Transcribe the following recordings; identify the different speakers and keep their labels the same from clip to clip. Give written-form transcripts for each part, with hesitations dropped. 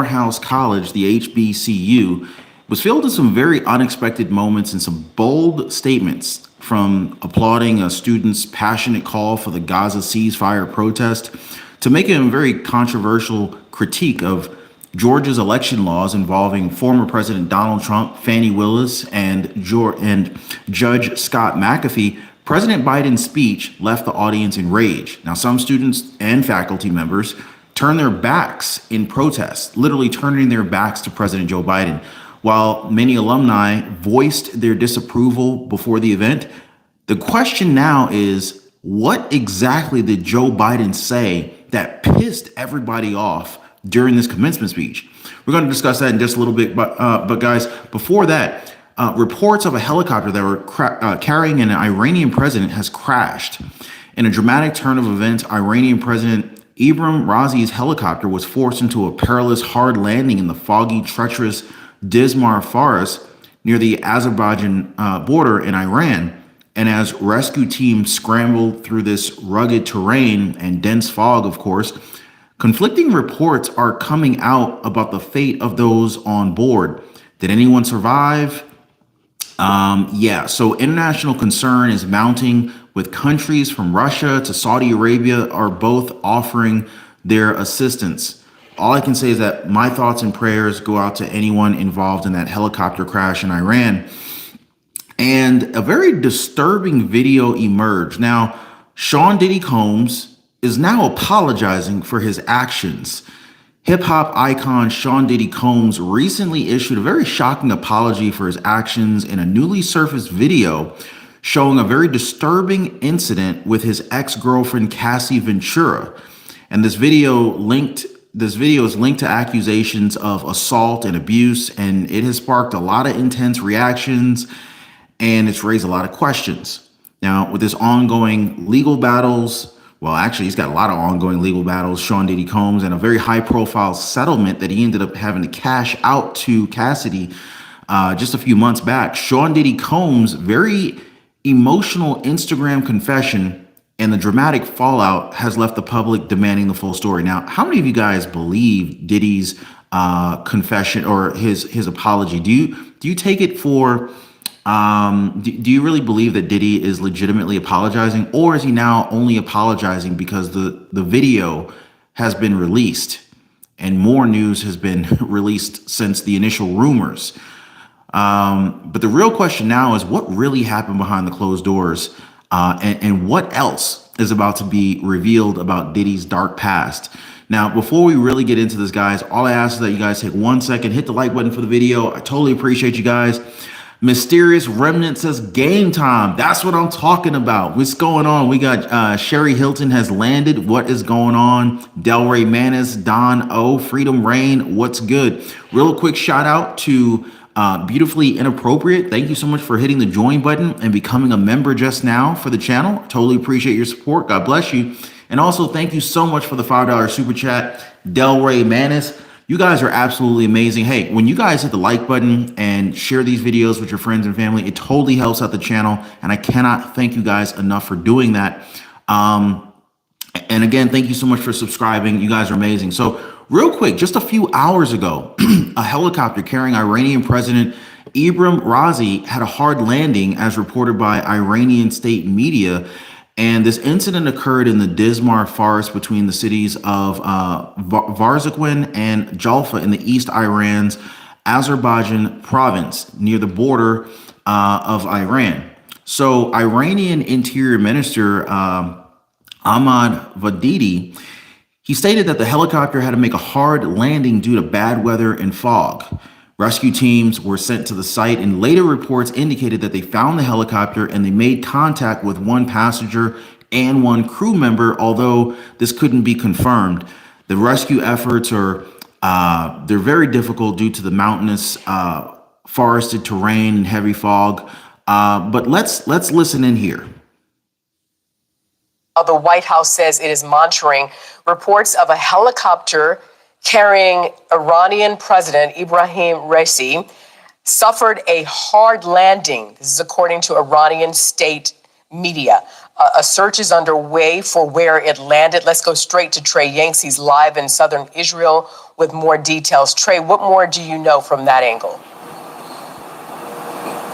Speaker 1: Morehouse College, the HBCU, was filled with some very unexpected moments and some bold statements, from applauding a student's passionate call for the Gaza ceasefire protest to making a very controversial critique of Georgia's election laws involving former President Donald Trump, Fani Willis, and Judge Scott McAfee. President Biden's speech left the audience enraged. Now, some students and faculty members turned their backs in protest, literally turning their backs to President Joe Biden, while many alumni voiced their disapproval before the event. The question now is, what exactly did Joe Biden say that pissed everybody off during this commencement speech? We're going to discuss that in just a little bit, but guys, before that, reports of a helicopter that were carrying an Iranian president has crashed. In a dramatic turn of events, Iranian President Ebrahim Raisi's helicopter was forced into a perilous hard landing in the foggy, treacherous Dizmar forest near the Azerbaijan border in Iran. And as rescue teams scrambled through this rugged terrain and dense fog, of course, conflicting reports are coming out about the fate of those on board. Did anyone survive? So international concern is mounting, with countries from Russia to Saudi Arabia are both offering their assistance. All I can say is that my thoughts and prayers go out to anyone involved in that helicopter crash in Iran. And a very disturbing video emerged. Now, Sean Diddy Combs is now apologizing for his actions. Hip-hop icon Sean Diddy Combs recently issued a very shocking apology for his actions in a newly surfaced video showing a very disturbing incident with his ex-girlfriend Cassie Ventura. And this video is linked to accusations of assault and abuse, and it has sparked a lot of intense reactions, and it's raised a lot of questions. Now, with this ongoing legal battles, well, actually, he's got a lot of ongoing legal battles, Sean Diddy Combs, and a very high-profile settlement that he ended up having to cash out to Cassidy just a few months back. Sean Diddy Combs' very emotional Instagram confession and the dramatic fallout has left the public demanding the full story. Now, how many of you guys believe Diddy's confession or his apology? Do you take it for... do you really believe that Diddy is legitimately apologizing, or is he now only apologizing because the video has been released and more news has been released since the initial rumors? But the real question now is, what really happened behind the closed doors, and what else is about to be revealed about Diddy's dark past? Now, before we really get into this, guys, all I ask is that you guys take 1 second, hit the like button for the video. I totally appreciate you guys. Mysterious Remnant says game time. That's what I'm talking about. What's going on? We got Sherry Hilton has landed. What is going on? Delray Manis, Don O, Freedom Rain. What's good? Real quick shout out to Beautifully Inappropriate. Thank you so much for hitting the join button and becoming a member just now for the channel. Totally appreciate your support. God bless you. And also thank you so much for the $5 super chat, Delray Manis. You guys are absolutely amazing. Hey, when you guys hit the like button and share these videos with your friends and family, it totally helps out the channel. And I cannot thank you guys enough for doing that. And again, thank you so much for subscribing. You guys are amazing. So real quick, just a few hours ago, a helicopter carrying Iranian President Ebrahim Raisi had a hard landing, as reported by Iranian state media. And this incident occurred in the Dizmar forest between the cities of Varzakwan and Jalfa in the East Iran's Azerbaijan province near the border of Iran. So Iranian Interior Minister Ahmad Vadidi, he stated that the helicopter had to make a hard landing due to bad weather and fog. Rescue teams were sent to the site, and later reports indicated that they found the helicopter and they made contact with one passenger and one crew member, although this couldn't be confirmed. The rescue efforts they're very difficult due to the mountainous forested terrain and heavy fog. But let's listen in here.
Speaker 2: The White House says it is monitoring reports of a helicopter carrying Iranian President Ebrahim Raisi suffered a hard landing. This is according to Iranian state media. A search is underway for where it landed. Let's go straight to Trey Yanks. He's live in southern Israel. with more details. Trey, what more do you know from that angle?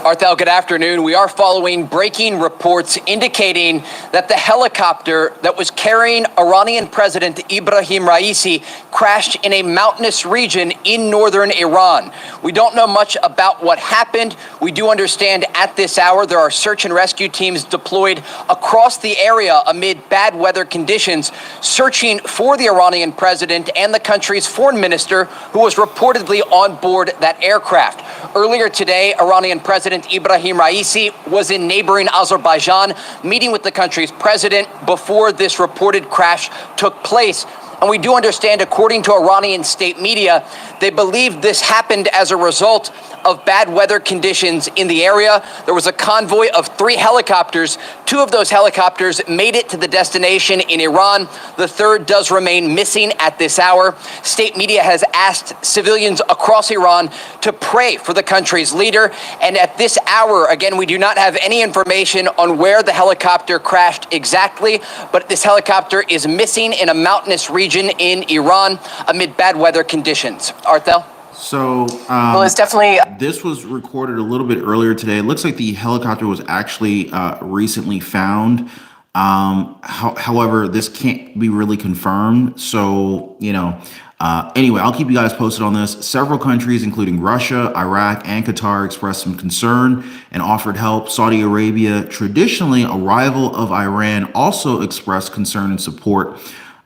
Speaker 3: Arthel, good afternoon. We are following breaking reports indicating that the helicopter that was carrying Iranian President Ebrahim Raisi crashed in a mountainous region in northern Iran. We don't know much about what happened. We do understand at this hour there are search and rescue teams deployed across the area amid bad weather conditions, searching for the Iranian president and the country's foreign minister, who was reportedly on board that aircraft. Earlier today, Iranian President Ebrahim Raisi was in neighboring Azerbaijan, meeting with the country's president before this reported crash took place. And we do understand, according to Iranian state media, they believe this happened as a result of bad weather conditions in the area. There was a convoy of 3 helicopters. 2 of those helicopters made it to the destination in Iran. The third does remain missing at this hour. State media has asked civilians across Iran to pray for the country's leader. And at this hour, again, we do not have any information on where the helicopter crashed exactly, but this helicopter is missing in a mountainous region in Iran amid bad weather conditions. Arthel?
Speaker 1: So
Speaker 2: Well, it's definitely
Speaker 1: this was recorded a little bit earlier today. It looks like the helicopter was actually recently found. However, this can't be really confirmed. So, anyway, I'll keep you guys posted on this. Several countries, including Russia, Iraq, and Qatar, expressed some concern and offered help. Saudi Arabia, traditionally a rival of Iran, also expressed concern and support.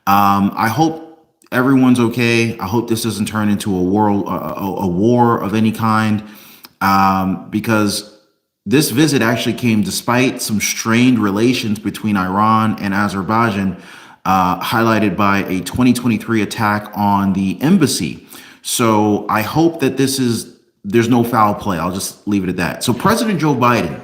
Speaker 1: I hope everyone's okay. I hope this doesn't turn into a war of any kind, because this visit actually came despite some strained relations between Iran and Azerbaijan, highlighted by a 2023 attack on the embassy. So I hope that there's no foul play. I'll just leave it at that. So President Joe Biden,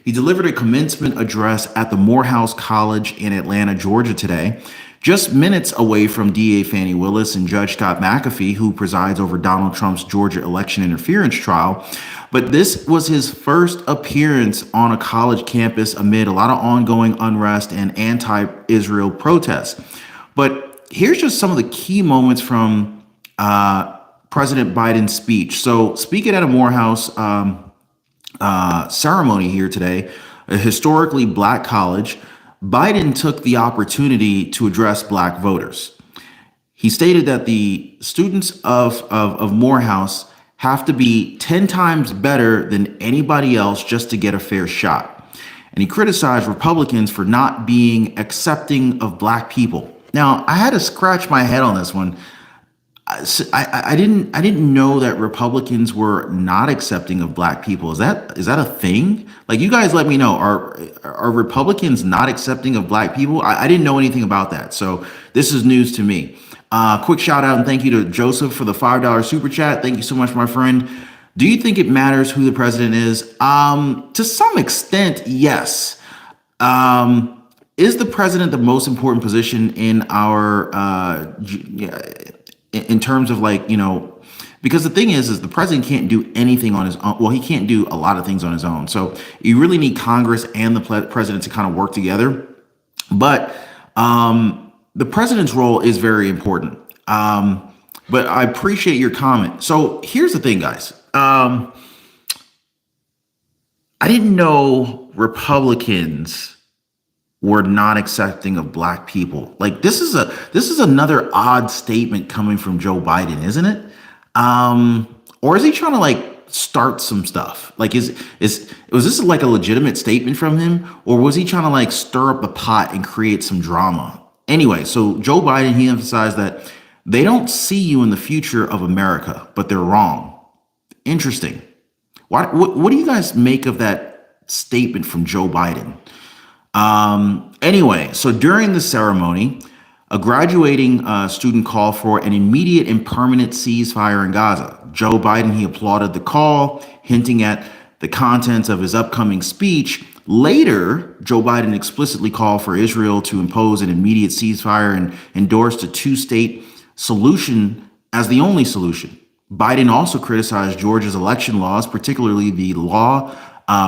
Speaker 1: he delivered a commencement address at the Morehouse College in Atlanta, Georgia today, just minutes away from DA Fani Willis and Judge McAfee, who presides over Donald Trump's Georgia election interference trial. But this was his first appearance on a college campus amid a lot of ongoing unrest and anti-Israel protests. But here's just some of the key moments from President Biden's speech. So speaking at a Morehouse ceremony here today, a historically black college, Biden took the opportunity to address black voters. He stated that the students of Morehouse have to be 10 times better than anybody else just to get a fair shot. And he criticized Republicans for not being accepting of black people. Now, I had to scratch my head on this one. I didn't know that Republicans were not accepting of black people. Is that a thing? Like, you guys let me know. Are Republicans not accepting of black people? I didn't know anything about that. So this is news to me. Quick shout out and thank you to Joseph for the $5 super chat. Thank you so much, my friend. Do you think it matters who the president is? To some extent, yes. Is the president the most important position in our in terms of, like, because the thing is the president can't do anything on his own. Well, he can't do a lot of things on his own. So you really need Congress and the president to kind of work together. But the president's role is very important. But I appreciate your comment. So here's the thing, guys. I didn't know Republicans were not accepting of black people. Like, this is another odd statement coming from Joe Biden, isn't it? Or is he trying to, like, start some stuff? Like, was this like a legitimate statement from him, or was he trying to, like, stir up the pot and create some drama? Anyway, so Joe Biden, he emphasized that they don't see you in the future of America, but they're wrong. Interesting. What do you guys make of that statement from Joe Biden? Anyway, so during the ceremony, a graduating student called for an immediate and permanent ceasefire in Gaza. Joe Biden, he applauded the call, hinting at the contents of his upcoming speech. Later, Joe Biden explicitly called for Israel to impose an immediate ceasefire and endorsed a two-state solution as the only solution. Biden also criticized Georgia's election laws, particularly the law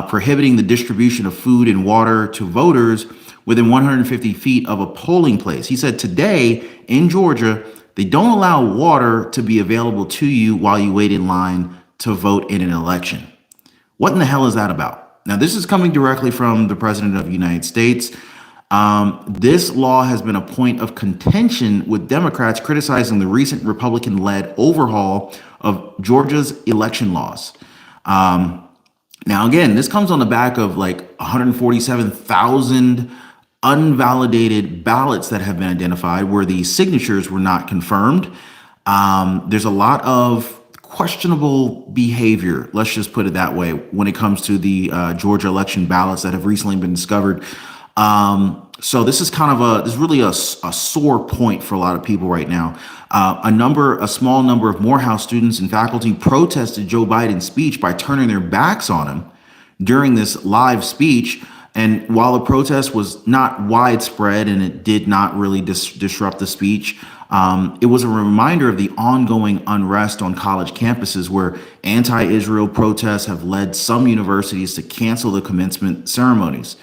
Speaker 1: prohibiting the distribution of food and water to voters within 150 feet of a polling place. He said today in Georgia, they don't allow water to be available to you while you wait in line to vote in an election. What in the hell is that about? Now, this is coming directly from the President of the United States. This law has been a point of contention with Democrats criticizing the recent Republican-led overhaul of Georgia's election laws. Now, again, this comes on the back of like 147,000 unvalidated ballots that have been identified where the signatures were not confirmed. There's a lot of questionable behavior, let's just put it that way, when it comes to the Georgia election ballots that have recently been discovered. So this is kind of this is really a sore point for a lot of people right now. A small number of Morehouse students and faculty protested Joe Biden's speech by turning their backs on him during this live speech. And while the protest was not widespread and it did not really disrupt the speech, it was a reminder of the ongoing unrest on college campuses where anti-Israel protests have led some universities to cancel the commencement ceremonies.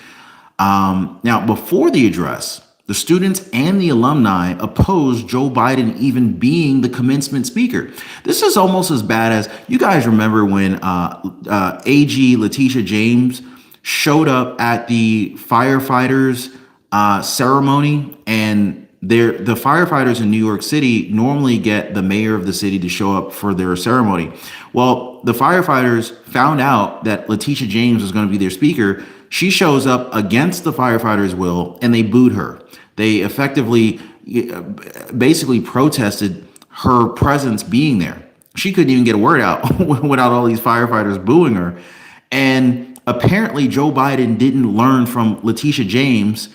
Speaker 1: Now, before the address, the students and the alumni opposed Joe Biden even being the commencement speaker. This is almost as bad as, you guys remember when AG Letitia James showed up at the firefighters ceremony, and the firefighters in New York City normally get the mayor of the city to show up for their ceremony. Well, the firefighters found out that Letitia James was going to be their speaker. She shows up against the firefighters' will, and they booed her. They effectively, basically protested her presence being there. She couldn't even get a word out without all these firefighters booing her. And apparently Joe Biden didn't learn from Letitia James'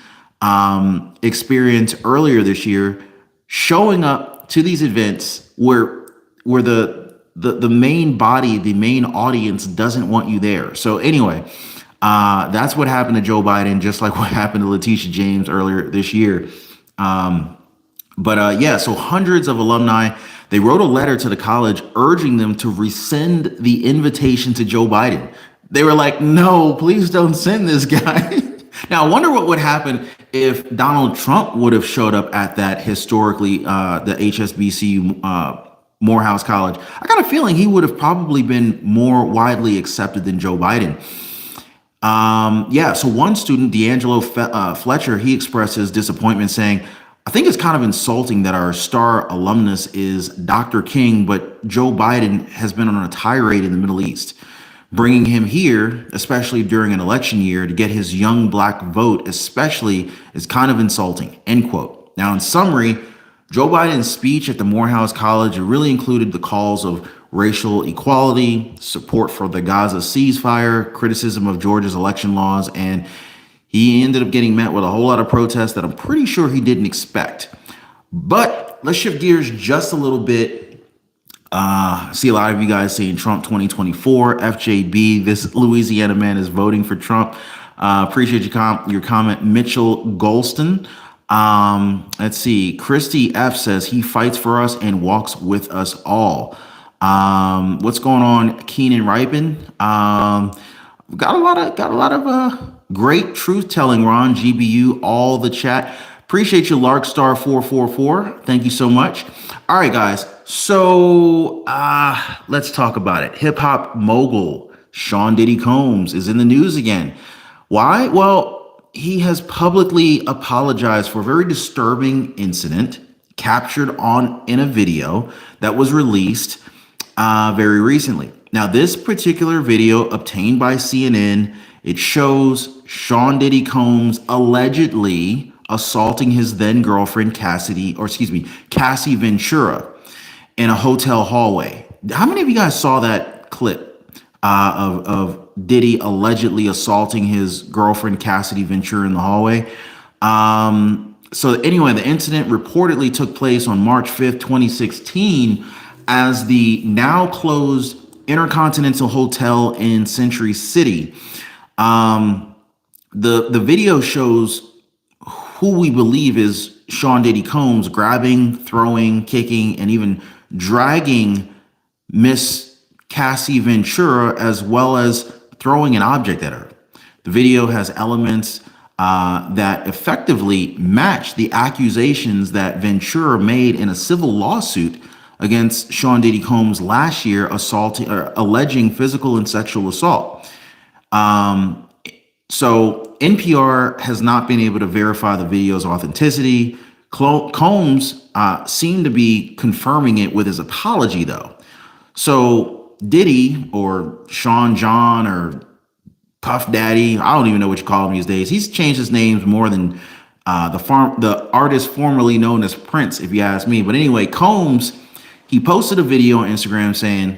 Speaker 1: experience earlier this year, showing up to these events where the main body, the main audience doesn't want you there. So anyway, that's what happened to Joe Biden, just like what happened to Letitia James earlier this year. So hundreds of alumni, they wrote a letter to the college urging them to rescind the invitation to Joe Biden. They were like, no, please don't send this guy. Now, I wonder what would happen if Donald Trump would have showed up at that historically, the HBCU Morehouse College. I got a feeling he would have probably been more widely accepted than Joe Biden. So one student, D'Angelo Fletcher, he expressed his disappointment saying, I think it's kind of insulting that our star alumnus is Dr. King, but Joe Biden has been on a tirade in the Middle East. Bringing him here, especially during an election year, to get his young black vote especially is kind of insulting, end quote. Now, in summary, Joe Biden's speech at the Morehouse College really included the calls of racial equality, support for the Gaza ceasefire, criticism of Georgia's election laws, and he ended up getting met with a whole lot of protests that I'm pretty sure he didn't expect. But let's shift gears just a little bit. I see a lot of you guys saying Trump 2024, FJB. This Louisiana man is voting for Trump. Appreciate your comment, Mitchell Golston. Let's see. Christy F says he fights for us and walks with us all. What's going on, Keenan Ripon? Got a lot of great truth telling, Ron, GBU, all the chat. Appreciate you, Larkstar 444. Thank you so much. All right, guys. So let's talk about it. Hip hop mogul Sean Diddy Combs is in the news again. Why? Well, he has publicly apologized for a very disturbing incident captured in a video that was released very recently. Now, this particular video obtained by CNN, it shows Sean Diddy Combs allegedly assaulting his then girlfriend, Cassie Ventura, in a hotel hallway. How many of you guys saw that clip of Diddy allegedly assaulting his girlfriend, Cassidy Ventura, in the hallway? So anyway, the incident reportedly took place on March 5th, 2016, as the now closed Intercontinental Hotel in Century City. The video shows who we believe is Sean Diddy Combs grabbing, throwing, kicking, and even dragging Miss Cassie Ventura, as well as throwing an object at her. The video has elements that effectively matched the accusations that Ventura made in a civil lawsuit against Sean Diddy Combs last year, alleging physical and sexual assault. So NPR has not been able to verify the video's authenticity. Combs seemed to be confirming it with his apology, though. So Diddy, or Sean John, or Puff Daddy, I don't even know what you call him these days. He's changed his names more than the artist formerly known as Prince, if you ask me. But anyway, Combs, he posted a video on Instagram saying,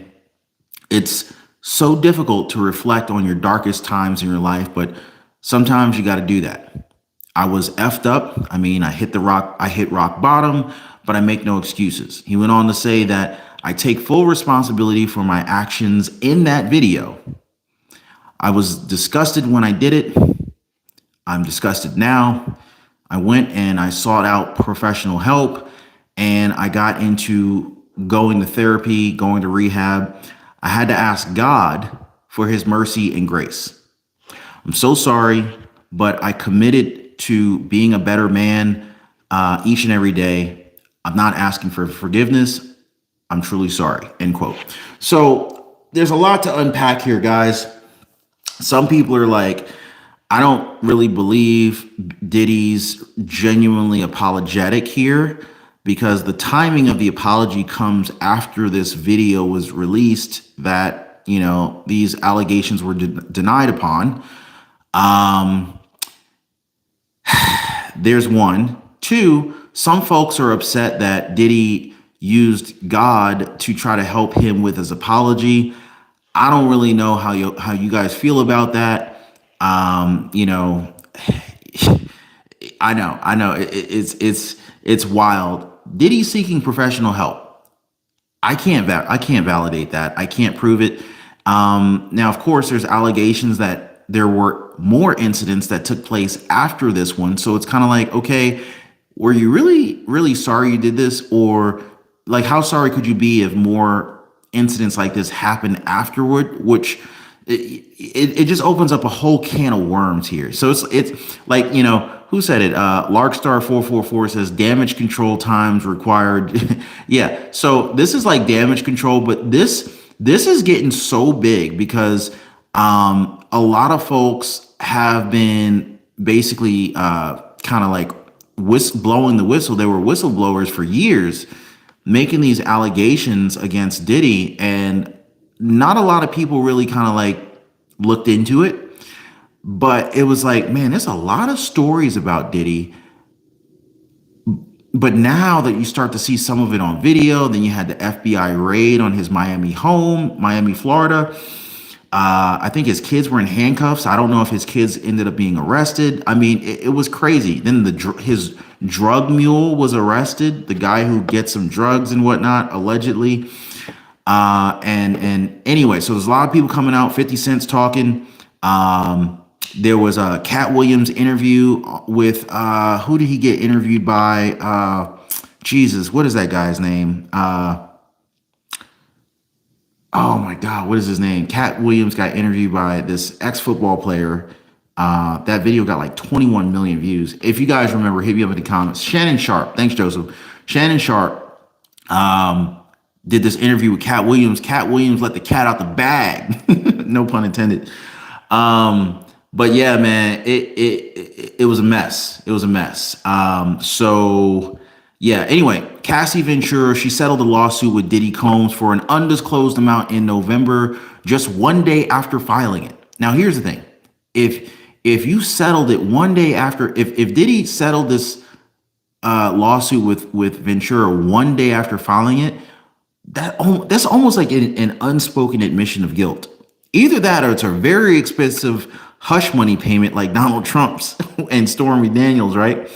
Speaker 1: "It's so difficult to reflect on your darkest times in your life, but sometimes you got to do that. I was effed up. I mean, I hit rock bottom, but I make no excuses." He went on to say that, "I take full responsibility for my actions in that video. I was disgusted when I did it. I'm disgusted now. I went and I sought out professional help, and I got into going to therapy, going to rehab. I had to ask God for his mercy and grace. I'm so sorry, but I committed to being a better man each and every day. I'm not asking for forgiveness. I'm truly sorry," end quote. So there's a lot to unpack here, guys. Some people are like, I don't really believe Diddy's genuinely apologetic here, because the timing of the apology comes after this video was released that, you know, these allegations were denied upon. There's one. Two, some folks are upset that Diddy used God to try to help him with his apology. I don't really know how you guys feel about that. You know, I know it's wild. Diddy seeking professional help. I can't validate that. I can't prove it. Now, of course, there's allegations that there were more incidents that took place after this one. So it's kind of like, okay, were you really sorry you did this? Or like, how sorry could you be if more incidents like this happen afterward? Which it just opens up a whole can of worms here. So it's like, you know, who said it? Larkstar 444 says damage control times required. Yeah. So this is like damage control, but this is getting so big because a lot of folks have been basically kind of like blowing the whistle. They were whistleblowers for years, making these allegations against Diddy, and not a lot of people really kind of like looked into it. But it was like, man, there's a lot of stories about Diddy. But now that you start to see some of it on video, then you had the FBI raid on his Miami home, Miami, Florida. I think his kids were in handcuffs. I don't know if his kids ended up being arrested. I mean, it was crazy. Then his drug mule was arrested, the guy who gets some drugs and whatnot, allegedly. And anyway, so there's a lot of people coming out, 50 Cent's talking. There was a Cat Williams interview with, who did he get interviewed by? Jesus, what is that guy's name? Oh my God, what is his name? Cat Williams got interviewed by this ex-football player. That video got like 21 million views. If you guys remember, hit me up in the comments. Shannon Sharp, thanks Joseph. Shannon Sharp did this interview with Cat Williams. Cat Williams let the cat out the bag, no pun intended. But yeah, man, it was a mess. It was a mess. So yeah, anyway, Cassie Ventura, she settled a lawsuit with Diddy Combs for an undisclosed amount in November, just one day after filing it. Now, here's the thing. If you settled it one day after, if Diddy settled this lawsuit with Ventura one day after filing it, that's almost like an unspoken admission of guilt. Either that or it's a very expensive hush money payment like Donald Trump's and Stormy Daniels, right?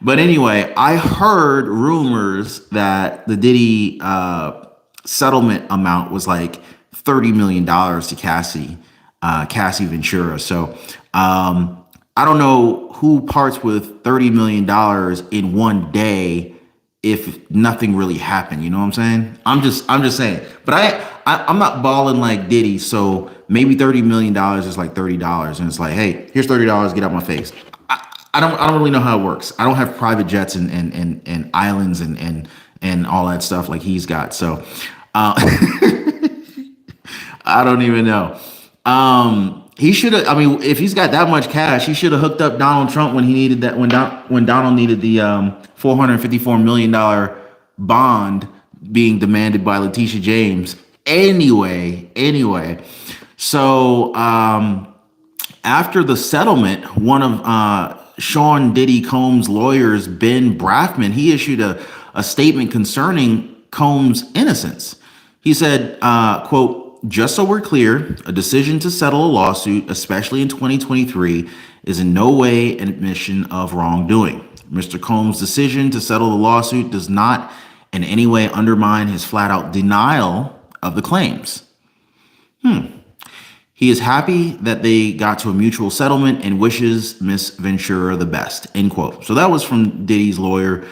Speaker 1: But anyway, I heard rumors that the Diddy settlement amount was like $30 million to Cassie Ventura. So I don't know who parts with $30 million in one day if nothing really happened. You know what I'm saying? I'm just saying. But I'm not balling like Diddy, so maybe $30 million is like $30, and it's like, hey, here's $30, get out my face. I don't really know how it works. I don't have private jets and islands and all that stuff like he's got. So I don't even know. He should have. I mean, if he's got that much cash, he should have hooked up Donald Trump when he needed that. When Donald needed the $454 million bond being demanded by Letitia James. Anyway, so after the settlement, one of Sean Diddy Combs' lawyers, Ben Brafman, he issued a statement concerning Combs' innocence. He said, quote, "Just so we're clear, a decision to settle a lawsuit, especially in 2023, is in no way an admission of wrongdoing. Mr. Combs' decision to settle the lawsuit does not in any way undermine his flat-out denial of the claims. He is happy that they got to a mutual settlement and wishes Miss Ventura the best," end quote. So that was from Diddy's lawyer.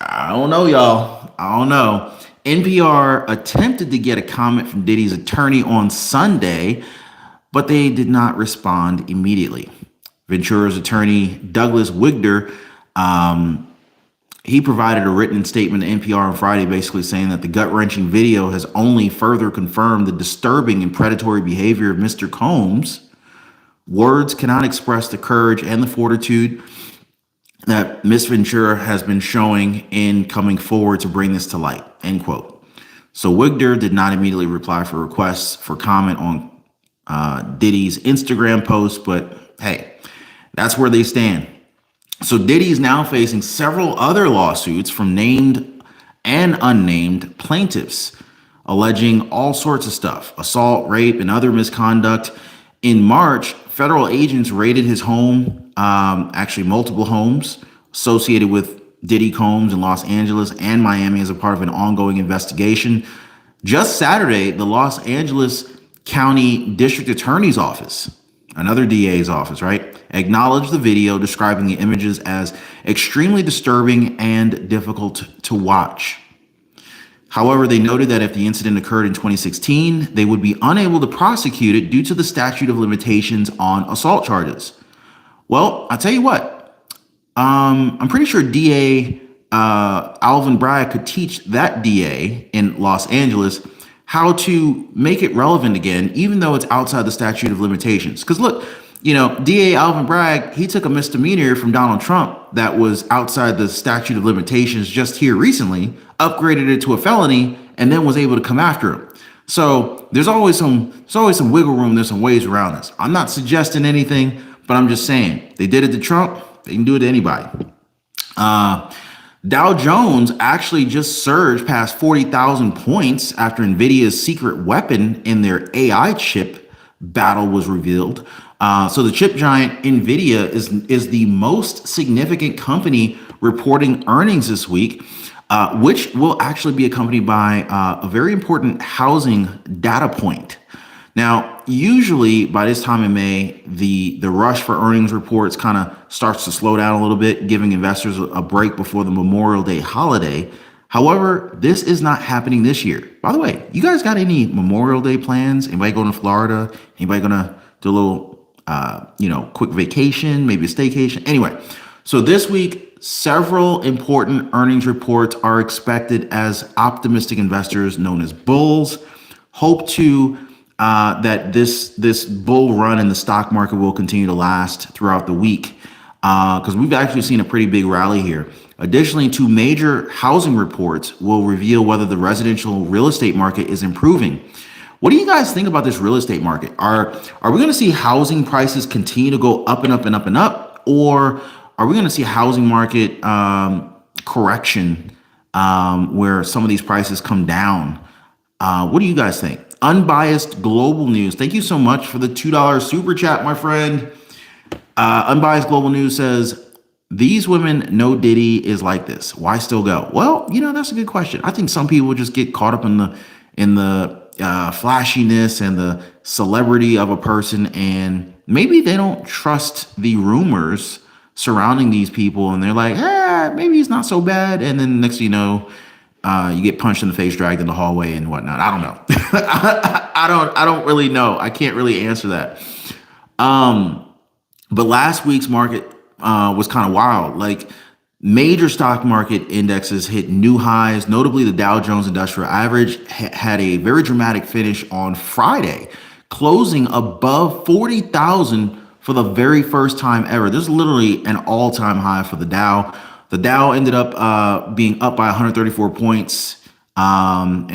Speaker 1: I don't know, y'all. I don't know. NPR attempted to get a comment from Diddy's attorney on Sunday, but they did not respond immediately. Ventura's attorney, Douglas Wigder, he provided a written statement to NPR on Friday, basically saying that the gut-wrenching video has only further confirmed the disturbing and predatory behavior of Mr. Combs. Words cannot express the courage and the fortitude that Miss Ventura has been showing in coming forward to bring this to light, end quote. So Wigder did not immediately reply for requests for comment on Diddy's Instagram post, but hey, that's where they stand. So Diddy is now facing several other lawsuits from named and unnamed plaintiffs, alleging all sorts of stuff: assault, rape, and other misconduct. In March, federal agents raided his home, actually multiple homes associated with Diddy Combs in Los Angeles and Miami as a part of an ongoing investigation. Just Saturday, the Los Angeles County District Attorney's Office, another DA's office, right, acknowledged the video, describing the images as extremely disturbing and difficult to watch. However, they noted that if the incident occurred in 2016, they would be unable to prosecute it due to the statute of limitations on assault charges. Well, I'll tell you what, I'm pretty sure DA Alvin Bragg could teach that DA in Los Angeles how to make it relevant again, even though it's outside the statute of limitations. Because look, DA Alvin Bragg, he took a misdemeanor from Donald Trump that was outside the statute of limitations just here recently, upgraded it to a felony, and then was able to come after him. So there's always some wiggle room. There's some ways around this. I'm not suggesting anything, but I'm just saying they did it to Trump. They can do it to anybody. Dow Jones actually just surged past 40,000 points after NVIDIA's secret weapon in their AI chip battle was revealed. So the chip giant NVIDIA is the most significant company reporting earnings this week, which will actually be accompanied by a very important housing data point. Now, usually by this time in May, the rush for earnings reports kind of starts to slow down a little bit, giving investors a break before the Memorial Day holiday. However, this is not happening this year. By the way, you guys got any Memorial Day plans? Anybody going to Florida? Anybody going to do a little, quick vacation, maybe a staycation? Anyway, so this week, several important earnings reports are expected as optimistic investors known as bulls hope to that this bull run in the stock market will continue to last throughout the week, because we've actually seen a pretty big rally here. Additionally, two major housing reports will reveal whether the residential real estate market is improving. What do you guys think about this real estate market? Are we going to see housing prices continue to go up and up and up and up, or are we going to see a housing market correction where some of these prices come down? What do you guys think? Unbiased Global News, thank you so much for the $2 super chat, my friend. Unbiased Global News says, these women know Diddy is like this. Why still go? Well, that's a good question. I think some people just get caught up in the flashiness and the celebrity of a person, and maybe they don't trust the rumors surrounding these people, and they're like, maybe he's not so bad. And then next thing you know, you get punched in the face, dragged in the hallway, and whatnot. I don't know. I don't really know. I can't really answer that. But last week's market was kind of wild. Like major stock market indexes hit new highs. Notably, the Dow Jones Industrial Average had a very dramatic finish on Friday, closing above 40,000 for the very first time ever. This is literally an all-time high for the Dow. The Dow ended up being up by 134 points. So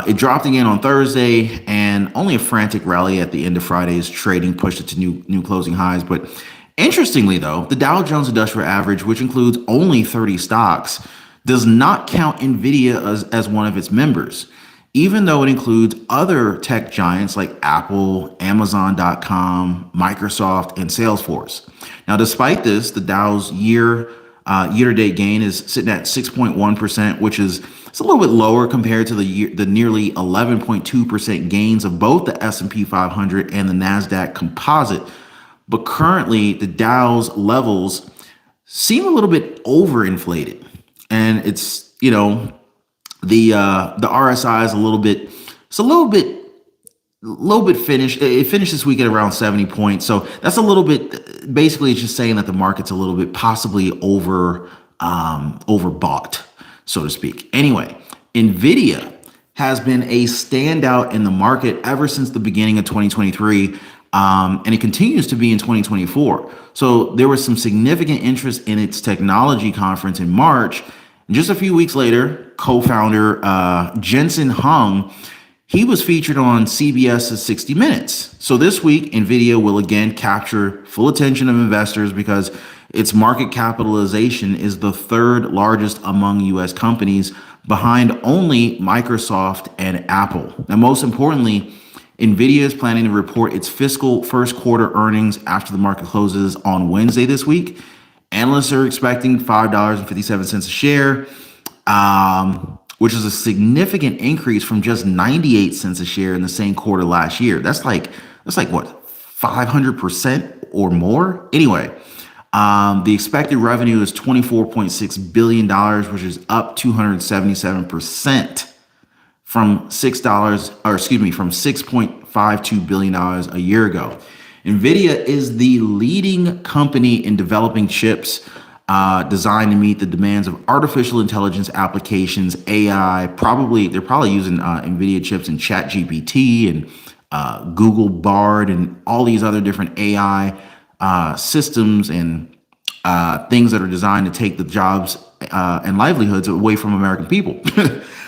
Speaker 1: it dropped again on Thursday, and only a frantic rally at the end of Friday's trading pushed it to new closing highs. But interestingly, though, the Dow Jones Industrial Average, which includes only 30 stocks, does not count NVIDIA as one of its members, even though it includes other tech giants like Apple, Amazon.com, Microsoft, and Salesforce. Now, despite this, the Dow's year-to-date gain is sitting at 6.1%, which is it's a little bit lower compared to the nearly 11.2% gains of both the S&P 500 and the NASDAQ Composite. But currently, the Dow's levels seem a little bit overinflated, and it's the RSI is a little bit finished. It finished this week at around 70 points. So that's a little bit, basically it's just saying that the market's a little bit possibly overbought, so to speak. Anyway, NVIDIA has been a standout in the market ever since the beginning of 2023. And it continues to be in 2024. So there was some significant interest in its technology conference in March. And just a few weeks later, co-founder Jensen Huang, he was featured on CBS's 60 Minutes. So this week, NVIDIA will again capture full attention of investors because its market capitalization is the third largest among U.S. companies, behind only Microsoft and Apple. Now, most importantly, NVIDIA is planning to report its fiscal first quarter earnings after the market closes on Wednesday this week. Analysts are expecting $5.57 a share, which is a significant increase from just 98 cents a share in the same quarter last year. That's like what, 500% or more? Anyway, the expected revenue is $24.6 billion, which is up 277% from $6.52 billion a year ago. NVIDIA is the leading company in developing chips designed to meet the demands of artificial intelligence applications, AI. They're probably using NVIDIA chips in ChatGPT and Google Bard and all these other different AI systems and things that are designed to take the jobs and livelihoods away from American people.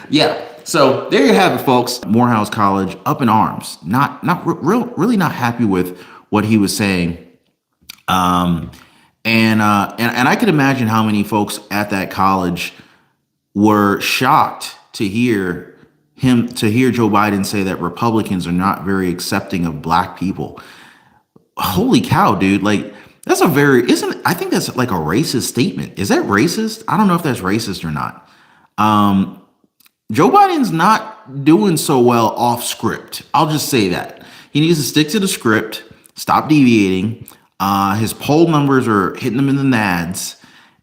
Speaker 1: Yeah. So there you have it, folks. Morehouse College up in arms, really not happy with what he was saying. And I could imagine how many folks at that college were shocked to hear Joe Biden say that Republicans are not very accepting of black people. Holy cow, dude. Like, I think that's like a racist statement. Is that racist? I don't know if that's racist or not. Joe Biden's not doing so well off script. I'll just say that. He needs to stick to the script, stop deviating. His poll numbers are hitting him in the nads,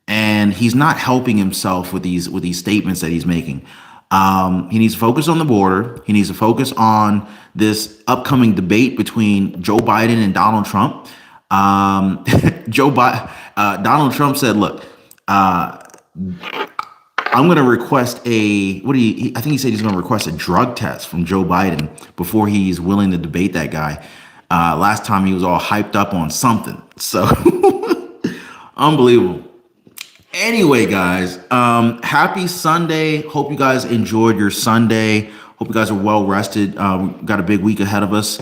Speaker 1: and he's not helping himself with these statements that he's making. He needs to focus on the border. He needs to focus on this upcoming debate between Joe Biden and Donald Trump. Donald Trump said, look, I'm going to request I think he said he's going to request a drug test from Joe Biden before he's willing to debate that guy. Last time he was all hyped up on something. So unbelievable. Anyway, guys, happy Sunday. Hope you guys enjoyed your Sunday. Hope you guys are well rested. We've got a big week ahead of us.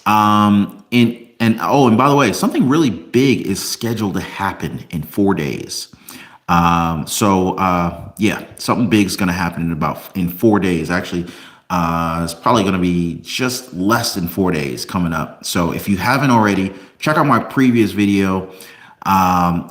Speaker 1: And by the way, something really big is scheduled to happen in 4 days. Something big is going to happen in 4 days. Actually, it's probably going to be just less than 4 days coming up. So if you haven't already, check out my previous video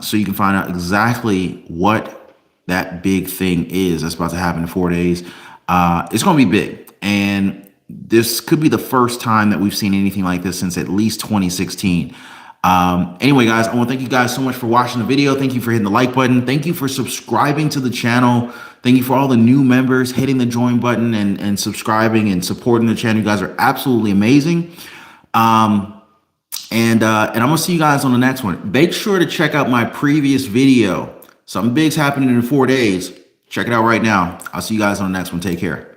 Speaker 1: so you can find out exactly what that big thing is that's about to happen in 4 days. It's going to be big. And this could be the first time that we've seen anything like this since at least 2016. Anyway, guys, I want to thank you guys so much for watching the video. Thank you for hitting the like button. Thank you for subscribing to the channel. Thank you for all the new members hitting the join button and subscribing and supporting the channel. You guys are absolutely amazing. And I'm gonna see you guys on the next one. Make sure to check out my previous video. Something big's happening in 4 days. Check it out right now. I'll see you guys on the next one. Take care.